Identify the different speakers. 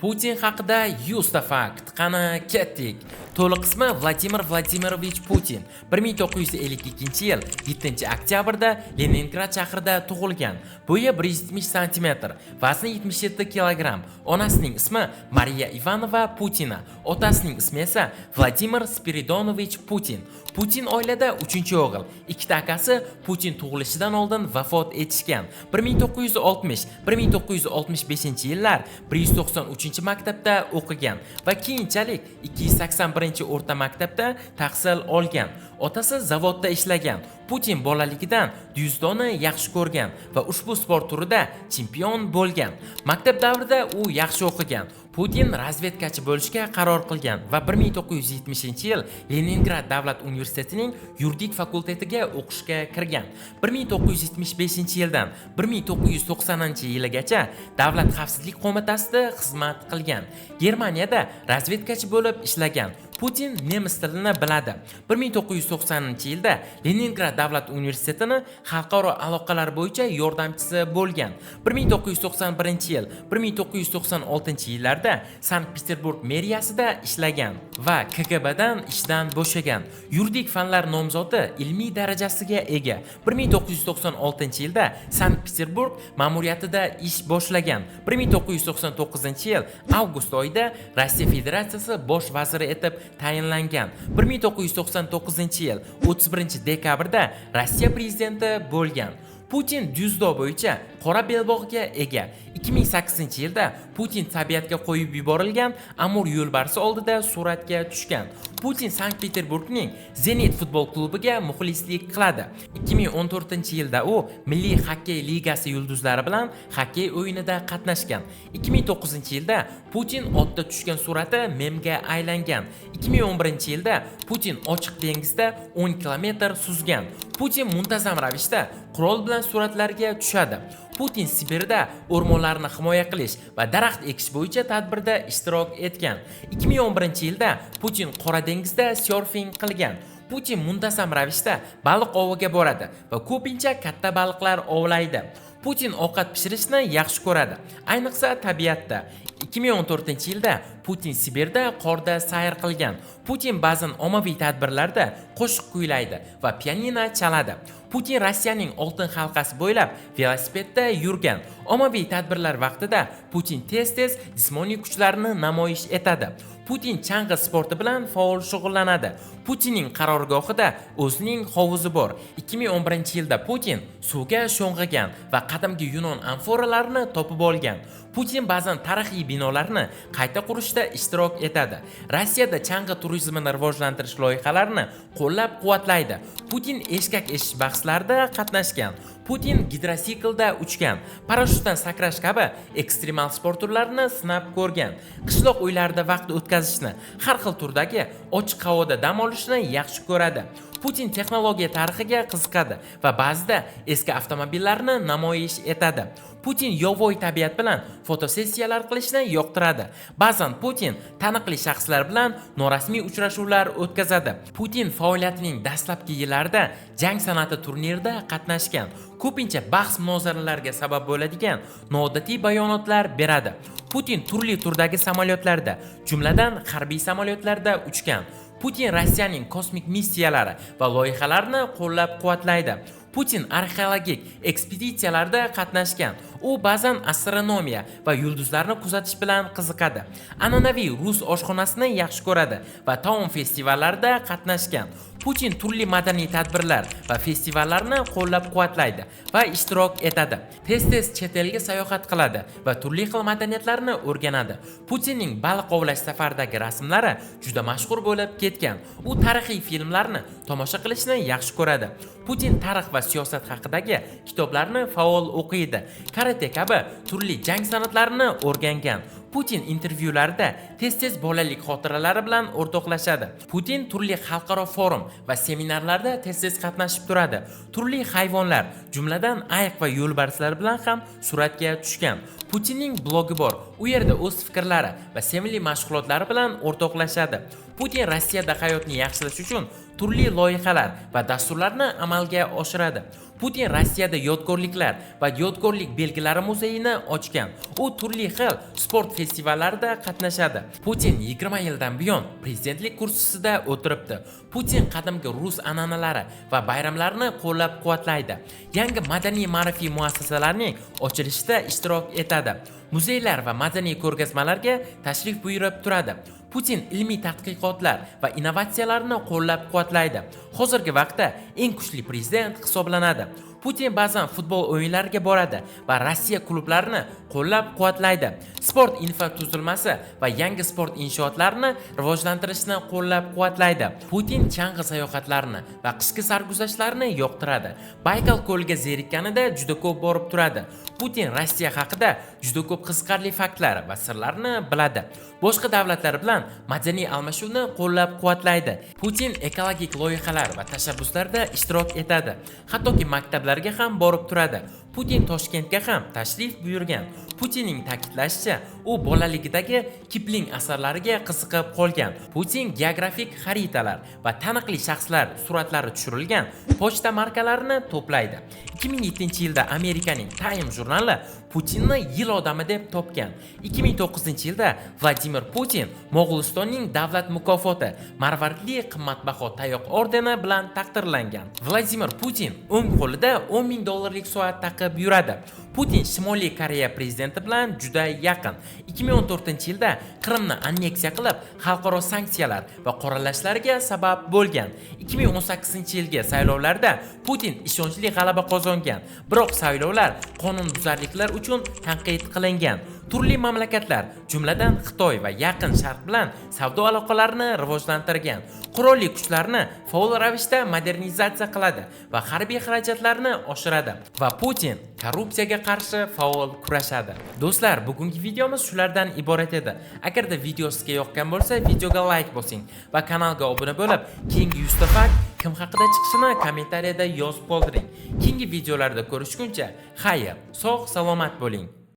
Speaker 1: Putin haqida 100 ta fakt. Qani ketdik. To'liq ismi Vladimir Vladimirovich Putin. 1952-yil 7-oktyabrda Leningrad shahrida tug'ilgan. Bo'yi 170 cm, vazni 77 kg. Onasining ismi Mariya Ivanova Putina, otasining ismi esa Vladimir Spiridonovich Putin. Putin oilada 3-o'g'il. Ikkita akasi Putin tug'ilishidan oldin vafot etishgan. 1960-1965-yillar 193-maktabda o'qigan va keyinchalik 281-o'rta maktabda tahsil olgan. Otasi zavodda ishlagan. Putin bolaligidan dzyudoni yaxshi ko'rgan va ushbu sport turida chempion bo'lgan. Maktab davrida u yaxshi o'qigan. Putin razvedkachi bo'lishga qaror qilgan va 1970-yil Leningrad davlat universitetining yuridik fakultetiga o'qishga kirgan. 1975-yildan 1990-yilgacha Davlat xavfsizlik qo'mitasida xizmat qilgan. Germaniyada razvedkachi bo'lib ishlagan. Putin nemis tilini biladi. 1990-yilda Leningrad davlat universitetini xalqaro aloqalar bo'yicha yordamchisi bo'lgan. 1991-yil, 1996-yillarda Sankt-Peterburg meriyasida ishlagan va KGBdan ishdan bo'shagan. Yuridik fanlar nomzodi ilmiy darajasiga ega. 1996-yilda Sankt-Peterburg ma'muriyatida ish boshlagan. 1999-yil avgust oyida Rossiya Federatsiyasi bosh vaziri etib tayinlangan. 1999-yil 31-dekabrda Rossiya prezidenti bo'lgan. Putin dzyudo bo'yicha qora belbog'ga ega. 2008-yilda Putin tabiatga qo'yib yuborilgan Amur yo'lbarsi oldida suratga tushgan. Putin Sankt-Peterburgning Zenit futbol klubiga muxlislik qiladi. 2014-yilda u Milliy xokkey ligasi yulduzlari bilan xokkey o'yinida qatnashgan. 2009-yilda Putin otda tushgan surati memga aylangan. 2011-yilda Putin ochiq dengizda 10 kilometr suzgan. Putin muntazam ravishda qurol bilan suratlarga tushadi. Putin Sibirda o'rmonlarni himoya qilish va daraxt ekish bo'yicha tadbirda ishtirok etgan. 2011-yilda Putin Qora dengizda surfing qilgan. Putin muntazam ravishda baliq oviga boradi va ko'pincha katta baliqlar ovlaydi. Putin ovqat pishirishni yaxshi ko'radi, ayniqsa tabiatda. 2014-yilda Putin Sibirda qorda sayr qilgan. Putin ba'zan ommaviy tadbirlarda qo'shiq kuylaydi va pianino chaladi. Putin Rossiyaning oltin halqasi bo'ylab velosipedda yurgan. Ommaviy tadbirlar vaqtida Putin tez-tez jismoniy kuchlarini namoyish etadi. Putin chang'i sporti bilan faol shug'ullanadi. Putinning qarorgohida o'zining hovuzi bor. 2011-yilda Putin suvga sho'ng'igan va qadimgi Yunon amforalarini topib olgan. Putin ba'zan tarixiy binolarni qayta qurishda ishtirok etadi. Rossiyada chang'i turizmini rivojlantirish loyihalarini qo'llab-quvvatlaydi. Putin eshkak eshish bahslarida qatnashgan. Putin gidrosiklda uchgan, parashyutdan sakrash kabi ekstremal sport turlarini sinab ko'rgan. Qishloq uylarida vaqt o'tkazishni, har xil turdagi ochiq havoda dam olishni yaxshi ko'radi. Putin texnologiya tarixiga qiziqadi va ba'zida eski avtomobillarni namoyish etadi. Putin yovvoyi tabiat bilan fotosessiyalar qilishni yoqtiradi. Ba'zan Putin taniqli shaxslar bilan norasmiy uchrashuvlar o'tkazadi. Putin faoliyatining dastlabki yillarida jang san'ati turnirida qatnashgan. Ko'pincha bahs-munozaralarga sabab bo'ladigan noodatiy bayonotlar beradi. Putin turli turdagi samolyotlarda, jumladan harbiy samolyotlarda uchgan. Putin Rossiyaning kosmik missiyalari va loyihalarini qo'llab-quvvatlaydi. Putin arxeologik ekspeditsiyalarda qatnashgan. U ba'zan astronomiya va yulduzlarni kuzatish bilan qiziqadi. An'anaviy rus oshxonasini yaxshi ko'radi va taom festivallarida qatnashgan. Putin turli madaniy tadbirlar va festivallarni qo'llab-quvvatlaydi va ishtirok etadi. Tez-tez chet elga sayohat qiladi va turli xil madaniyatlarni o'rganadi. Putinning baliq ovlash safaridagi rasmlari juda mashhur bo'lib ketgan. U tarixiy filmlarni tomosha qilishni yaxshi ko'radi. Putin tarix va siyosat haqidagi kitoblarni faol o'qiydi. Karate kabi turli jang san'atlarini o'rgangan. Putin intervyularida tez-tez bolalik xotiralari bilan o'rtoqlashadi. Putin turli xalqaro forum va seminarlarda tez-tez qatnashib turadi. Turli hayvonlar, jumladan ayiq va yo'lbarslar bilan ham suratga tushgan. Putinning blogi bor. U yerda o'z fikrlari va sevimli mashg'ulotlari bilan o'rtoqlashadi. Putin Rossiyada hayotni yaxshilash uchun turli loyihalar va dasturlarni amalga oshiradi. Putin Rossiyada yodgorliklar va yodgorlik belgilari muzeyini ochgan. U turli xil sport festivallarida qatnashadi. Putin 20 yildan buyon prezidentlik kursisida o'tiribdi. Putin qadimgi rus an'analari va bayramlarini qo'llab-quvvatlaydi. Yangi madaniy ma'rifiy muassasalarning ochilishida ishtirok etadi. Muzeylar va madaniy ko'rgazmalarga tashrif buyurib turadi. Putin ilmiy tadqiqotlar va innovatsiyalarni qo'llab-quvvatlaydi. Hozirgi vaqtda eng kuchli prezident hisoblanadi. Putin ba'zan futbol o'yinlariga boradi va Rossiya klublarini qo'llab-quvvatlaydi. Sport infratuzilmasi va yangi sport inshootlarini rivojlantirishni qo'llab-quvvatlaydi. Putin chang'i sayohatlarini va qishki sarguzashtlarni yoqtiradi. Baykal ko'liga zerikkanida juda ko'p borib turadi. Putin Rossiya haqida juda ko'p qiziqarli faktlar va sirlarni biladi. Boshqa davlatlar bilan madaniy almashuvni qo'llab-quvvatlaydi. Putin ekologik loyihalar va tashabbuslarda ishtirok etadi. Hattoki maktablarga ham borib turadi. Putin Toshkentga ham tashrif buyurgan. Putinning ta'kidlashicha, u bolaligidagi Kipling asarlariga qiziqib qolgan. Putin geografik xaritalar va taniqli shaxslar suratlari tushirilgan pochta markalarini to'playdi. 2007-yilda Amerikaning Time jurnali Putinni yil odami deb topgan. 2009-yilda Vladimir Putin Mo'g'ulistonning davlat mukofoti Marvaridli qimmatbaho tayoq ordeni bilan taqdirlangan. Vladimir Putin o'ng qo'lida $10,000 soat taqib yuradi. Putin Shimoliy Koreya prezidenti bilan juda yaqin. 2014-yilda Qrimni anneksiya qilib, xalqaro sanksiyalar va qoralashlarga sabab bo'lgan. 2018-yilgi saylovlarda Putin ishonchli g'alaba qozongan. Biroq saylovlar qonunbuzarliklar uchun tanqid qilingan. Turli mamlakatlar, jumladan Xitoy va Yaqin Sharq bilan savdo aloqalarini rivojlantirgan. Qurolli kuchlarni faol ravishda modernizatsiya qiladi va harbiy xarajatlarni oshiradi. Va Putin korrupsiyaga qarshi faol kurashadi. Do'stlar, bugungi videomiz shulardan iborat edi. Agarda video sizga yoqqan bo'lsa, videoga like bosing va kanalga obuna bo'lib, keyingi 100 ta fakt kim haqida chiqishini kommentariyada yozib qoldiring. Keyingi videolarda ko'rishguncha, xayr, sog', salomat bo'ling.